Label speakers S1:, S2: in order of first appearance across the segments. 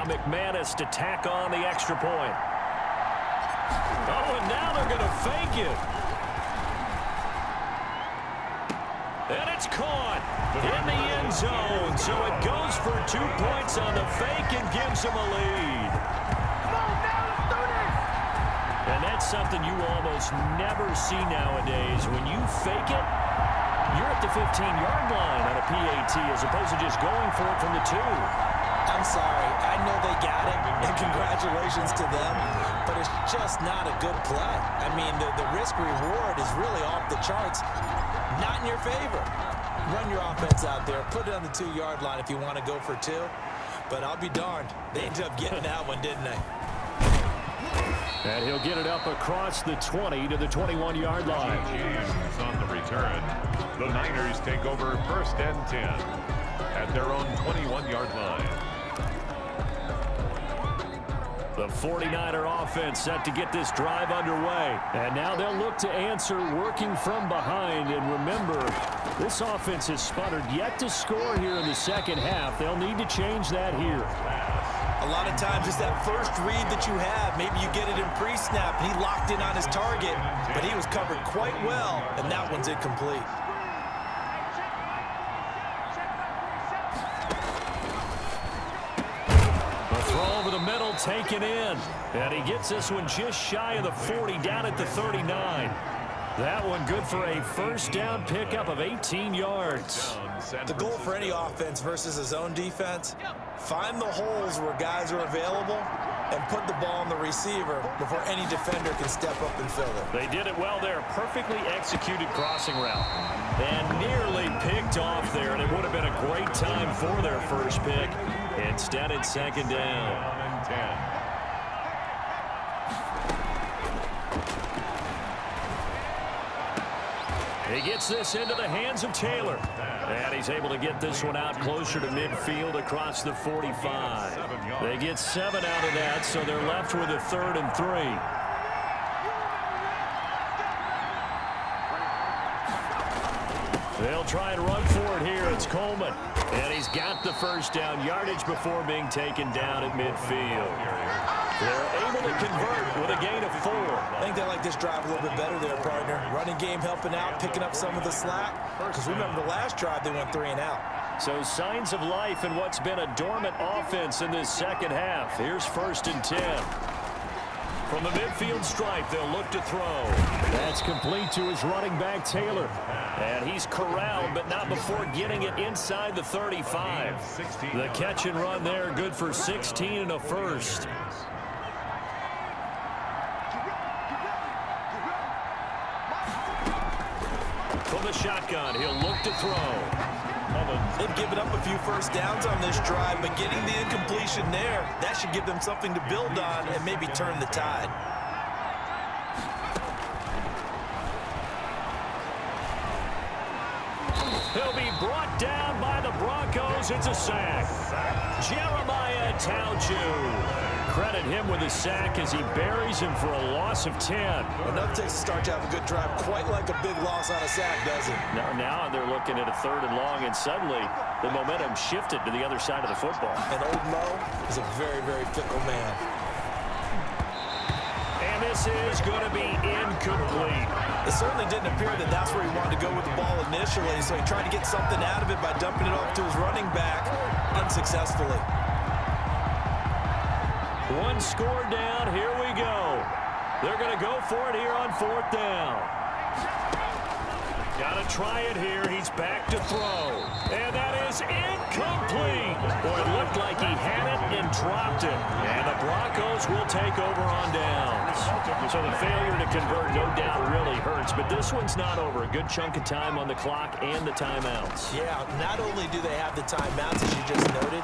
S1: McManus to tack on the extra point. Oh, and now they're going to fake it. And it's caught in the end zone. So it goes for 2 points on the fake and gives them a lead. And that's something you almost never see nowadays. When you fake it, you're at the 15-yard line on a PAT as opposed to just going for it from the 2.
S2: I'm sorry. I know they got it, and congratulations to them, but it's just not a good play. I mean, the risk-reward is really off the charts. Not in your favor. Run your offense out there. Put it on the 2-yard line if you want to go for 2. But I'll be darned. They ended up getting that one, didn't they?
S1: And he'll get it up across the 20 to the 21-yard line.
S3: On the return, the Niners take over 1st and 10 at their own 21-yard line.
S1: The 49er offense set to get this drive underway. And now they'll look to answer working from behind. And remember, this offense has sputtered yet to score here in the second half. They'll need to change that here.
S2: A lot of times it's that first read that you have. Maybe you get it in pre-snap. He locked in on his target, but he was covered quite well, and that one's incomplete.
S1: Throw over the middle, taken in. And he gets this one just shy of the 40, down at the 39. That one good for a first down pickup of 18 yards.
S2: The goal for any offense versus a zone defense, find the holes where guys are available and put the ball on the receiver before any defender can step up and fill it.
S1: They did it well there. Perfectly executed crossing route. And nearly picked off there, and it would have been a great time for their first pick. Instead, it's second down.
S3: 10.
S1: He gets this into the hands of Taylor. And he's able to get this one out closer to midfield across the 45. They get 7 out of that, so they're left with a 3rd and 3. They'll try and run for it here. It's Coleman. And he's got the first down yardage before being taken down at midfield. They're able to convert with a gain of 4.
S2: I think they like this drive a little bit better there, partner. Running game helping out, picking up some of the slack. Because remember the last drive, they went 3 and out.
S1: So signs of life in what's been a dormant offense in this second half. Here's 1st and 10. From the midfield stripe, they'll look to throw. That's complete to his running back, Taylor. And he's corralled, but not before getting it inside the 35. The catch and run there, good for 16 and a first. From the shotgun, he'll look to throw.
S2: They've given up a few first downs on this drive, but getting the incompletion there, that should give them something to build on and maybe turn the tide.
S1: He'll be brought down by the Broncos. It's a sack. Jeremiah Tauju. Credit him with a sack as he buries him for a loss of 10.
S2: Enough takes to start to have a good drive, quite like a big loss on a sack, doesn't it?
S1: Now they're looking at a 3rd and long, and suddenly the momentum shifted to the other side of the football.
S2: And old Mo is a very, very fickle man.
S1: And this is going to be incomplete.
S2: It certainly didn't appear that that's where he wanted to go with the ball initially, so he tried to get something out of it by dumping it off to his running back unsuccessfully.
S1: One score down. Here we go. They're going to go for it here on 4th down. Got to try it here. He's back to throw. And that is incomplete. Boy, it looked like he had it and dropped it. And the Broncos will take over on downs. So the failure to convert, no doubt, really hurts. But this one's not over. A good chunk of time on the clock and the timeouts.
S2: Yeah, not only do they have the timeouts, as you just noted,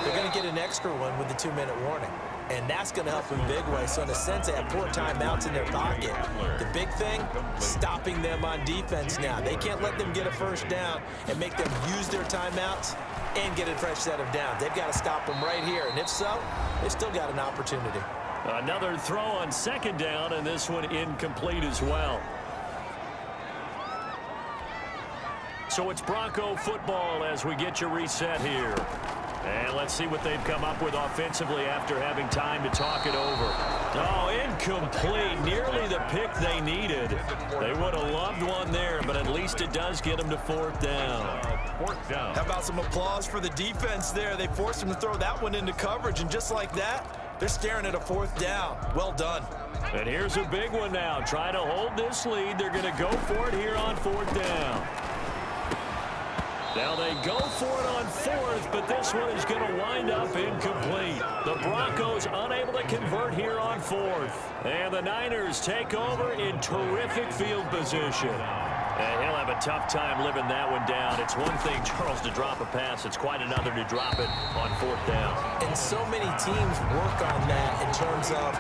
S2: they're going to get an extra one with the 2-minute warning. And that's going to help in a big way. So in a sense, they have 4 timeouts in their pocket. The big thing, stopping them on defense now. They can't let them get a first down and make them use their timeouts and get a fresh set of downs. They've got to stop them right here. And if so, they've still got an opportunity.
S1: Another throw on 2nd down, and this one incomplete as well. So it's Bronco football as we get you reset here. And let's Let's see what they've come up with offensively after having time to talk it over. Oh, incomplete. Nearly the pick they needed. They would have loved one there, but at least it does get them to fourth down.
S3: Fourth down.
S2: How about some applause for the defense there? They forced him to throw that one into coverage, and just like that, they're staring at a fourth down. Well done.
S1: And here's a big one now. Trying to hold this lead. They're going to go for it here on fourth down. Now they go for it on fourth, but this one is going to wind up incomplete. The Broncos unable to convert here on fourth. And the Niners take over in terrific field position. And he'll have a tough time living that one down. It's one thing, Charles, to drop a pass. It's quite another to drop it on fourth down.
S2: And so many teams work on that in terms of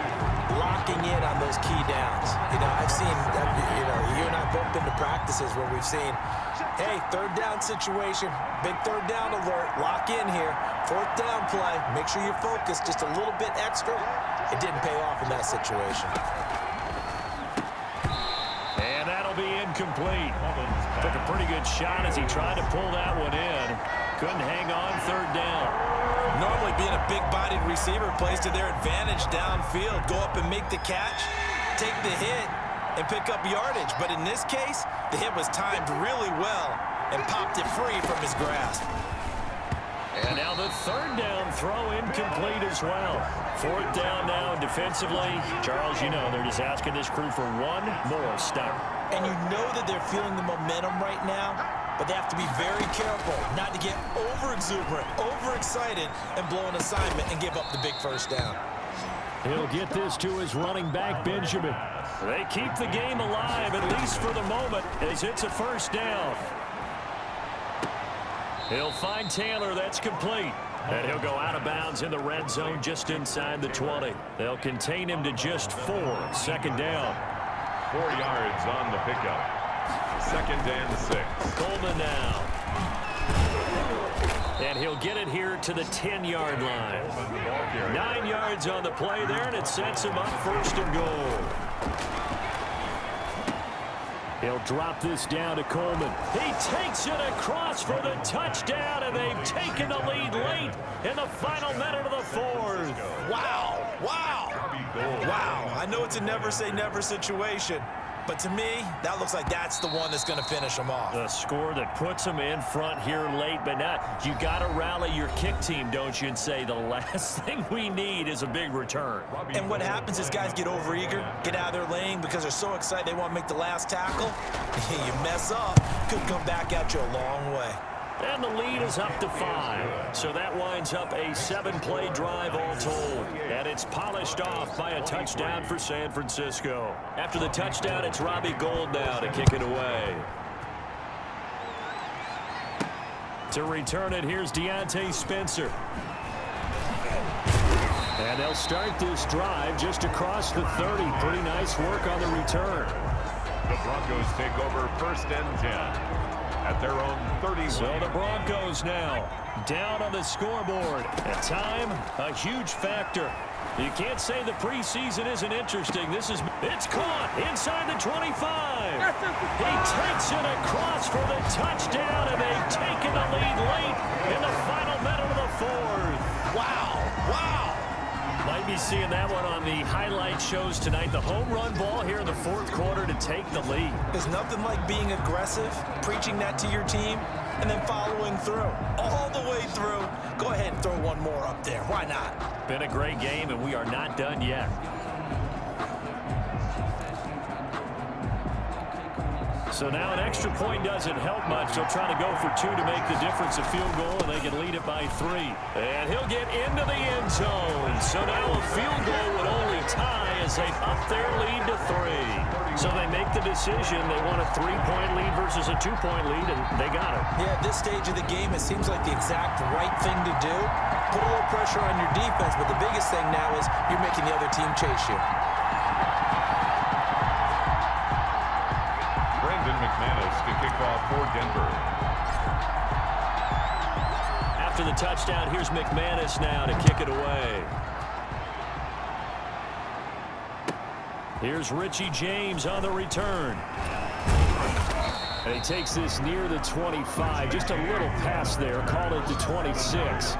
S2: locking in on those key downs. You know, I've seen, you and I both been to practices where we've seen, hey, third down situation, big third down alert, lock in here, fourth down play, make sure you focus just a little bit extra. It didn't pay off in that situation.
S1: And that'll be incomplete. Took a pretty good shot as he tried to pull that one in. Couldn't hang on third down.
S2: Normally being a big-bodied receiver plays to their advantage downfield. Go up and make the catch, take the hit, and pick up yardage. But in this case, the hit was timed really well and popped it free from his grasp.
S1: And now the third down throw incomplete as well. Fourth down now, and defensively, Charles, you know, they're just asking this crew for one more stop.
S2: And you know that they're feeling the momentum right now, but they have to be very careful not to get over-exuberant, overexcited, and blow an assignment and give up the big first down.
S1: He'll get this to his running back, Benjamin. They keep the game alive, at least for the moment, as it's a first down. He'll find Taylor. That's complete. And he'll go out of bounds in the red zone just inside the 20. They'll contain him to just 4. Second down.
S3: 4 yards on the pickup. Second and 6.
S1: Coleman now. And he'll get it here to the 10-yard line. 9 yards on the play there, and it sets him up first and goal. He'll drop this down to Coleman. He takes it across for the touchdown, and they've taken the lead late in the final minute of the fourth.
S2: Wow, wow, wow. I know it's a never-say-never situation, but to me, that looks like that's the one that's going to finish them off.
S1: The score that puts them in front here late, but not. You got to rally your kick team, don't you, and say the last thing we need is a big return.
S2: And what happens is guys get overeager, get out of their lane because they're so excited they want to make the last tackle. You mess up, could come back at you a long way.
S1: And the lead is up to 5. So that winds up a 7-play drive all told. And it's polished off by a touchdown for San Francisco. After the touchdown, it's Robbie Gould now to kick it away. To return it, here's Deontay Spencer. And they'll start this drive just across the 30. Pretty nice work on the return.
S3: The Broncos take over first and 10. At their own 31.
S1: So the Broncos now down on the scoreboard. At time, a huge factor. You can't say the preseason isn't interesting. It's caught inside the 25. He takes it across for the touchdown, and they've taken the lead late in the final minute of the fourth.
S2: Wow, wow.
S1: Might be seeing that one on the highlight shows tonight. The home run ball here in the fourth quarter to take the lead.
S2: There's nothing like being aggressive, preaching that to your team, and then following through. All the way through. Go ahead and throw one more up there. Why not?
S1: Been a great game, and we are not done yet. So now an extra point doesn't help much. They'll try to go for 2 to make the difference a field goal, and they can lead it by 3. And he'll get into the end zone. So now a field goal would only tie as they up their lead to 3. So they make the decision. They want a 3-point lead versus a 2-point lead, and they got it.
S2: Yeah, at this stage of the game, it seems like the exact right thing to do. Put a little pressure on your defense, but the biggest thing now is you're making the other team chase you.
S3: McManus to kick off for Denver.
S1: After the touchdown, here's McManus now to kick it away. Here's Richie James on the return. And he takes this near the 25. Just a little pass there. Called it the 26.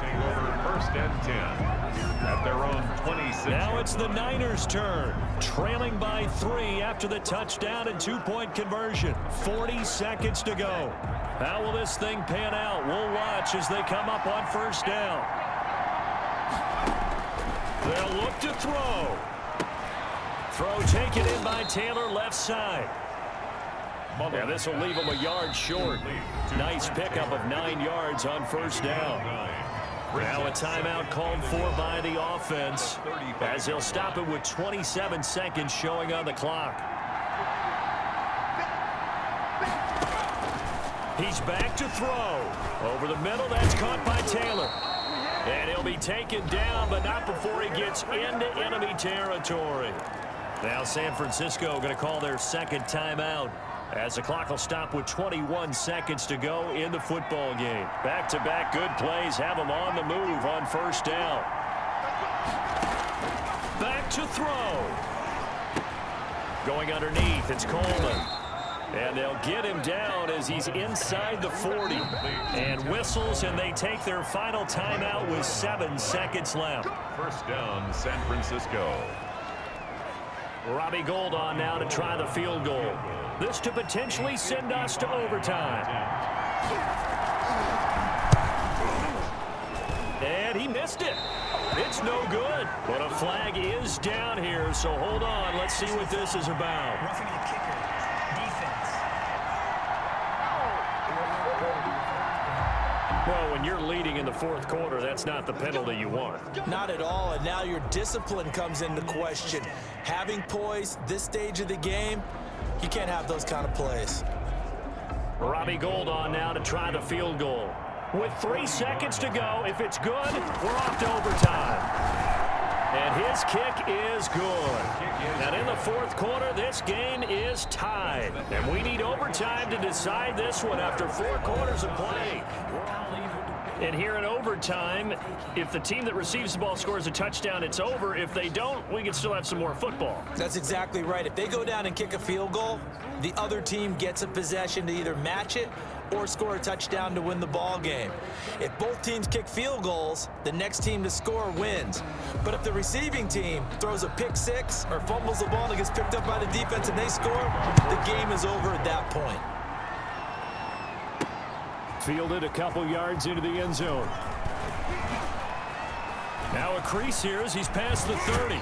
S1: Now it's the Niners' turn, trailing by 3 after the touchdown and 2-point conversion. 40 seconds to go. How will this thing pan out? We'll watch as they come up on first down. They'll look to throw. Throw taken in by Taylor, left side. And this will leave him a yard short. Nice pickup of 9 yards on first down. Now a timeout called for by the offense as they'll stop it with 27 seconds showing on the clock. He's back to throw. Over the middle, that's caught by Taylor. And he'll be taken down, but not before he gets into enemy territory. Now San Francisco going to call their second timeout as the clock will stop with 21 seconds to go in the football game. Back-to-back good plays have them on the move on first down. Back to throw. Going underneath, it's Coleman. And they'll get him down as he's inside the 40. And whistles, and they take their final timeout with 7 seconds left.
S3: First down, San Francisco.
S1: Robbie Gould on now to try the field goal. This to potentially send us to overtime. And he missed it. It's no good. But a flag is down here, so hold on. Let's see what this is about.
S4: Roughing the kicker. Defense.
S1: Well, when you're leading in the fourth quarter, that's not the penalty you want.
S2: Not at all, and now your discipline comes into question. Having poise this stage of the game, you can't have those kind of plays.
S1: Robbie Gould on now to try the field goal. With 3 seconds to go, if it's good, we're off to overtime. And his kick is good. And in the fourth quarter, this game is tied. And we need overtime to decide this one after 4 quarters of play. And here in overtime, if the team that receives the ball scores a touchdown, it's over. If they don't, we can still have some more football.
S2: That's exactly right. If they go down and kick a field goal, the other team gets a possession to either match it or score a touchdown to win the ball game. If both teams kick field goals, the next team to score wins. But if the receiving team throws a pick six or fumbles the ball and gets picked up by the defense and they score, the game is over at that point.
S1: Fielded a couple yards into the end zone. Now a crease here as he's past the 30.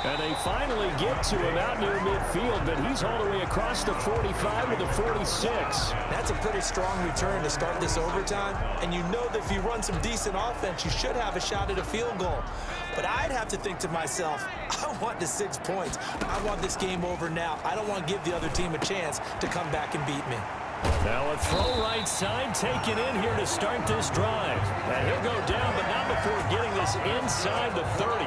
S1: And they finally get to him out near midfield, but he's all the way across the 45 to the 46.
S2: That's a pretty strong return to start this overtime. And you know that if you run some decent offense, you should have a shot at a field goal. But I'd have to think to myself, I want the 6 points. I want this game over now. I don't want to give the other team a chance to come back and beat me.
S1: Now a throw right side taken in here to start this drive. And he'll go down, but not before getting this inside the 30.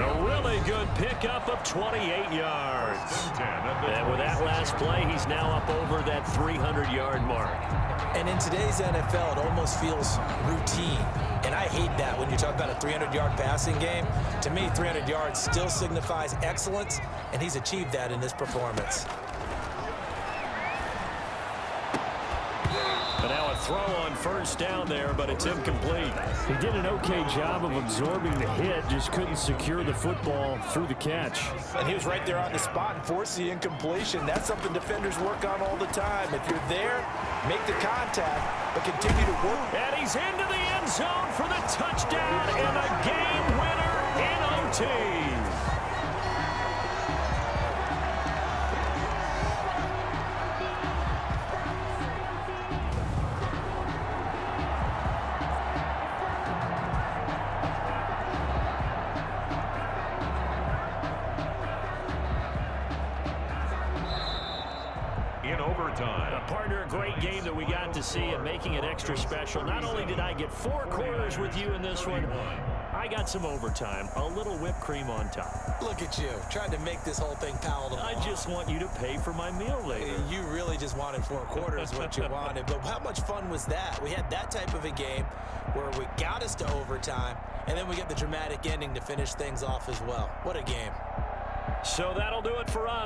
S1: A really good pickup of 28 yards. And with that last play, he's now up over that 300-yard mark.
S2: And in today's NFL, it almost feels routine. And I hate that when you talk about a 300-yard passing game. To me, 300 yards still signifies excellence, and he's achieved that in this performance.
S1: But now a throw on first down there, but it's incomplete. He did an okay job of absorbing the hit, just couldn't secure the football through the catch.
S2: And he was right there on the spot and forced the incompletion. That's something defenders work on all the time. If you're there, make the contact, but continue to work.
S1: And he's into the end zone for the touchdown and a game winner in OT. Partner, a great game that we got to see and making it extra special. Not only did I get 4 quarters with you in this one, I got some overtime, a little whipped cream on top.
S2: Look at you, trying to make this whole thing palatable.
S1: I just want you to pay for my meal later.
S2: You really just wanted 4 quarters what you wanted, but how much fun was that? We had that type of a game where we got us to overtime, and then we get the dramatic ending to finish things off as well. What a game.
S1: So that'll do it for us.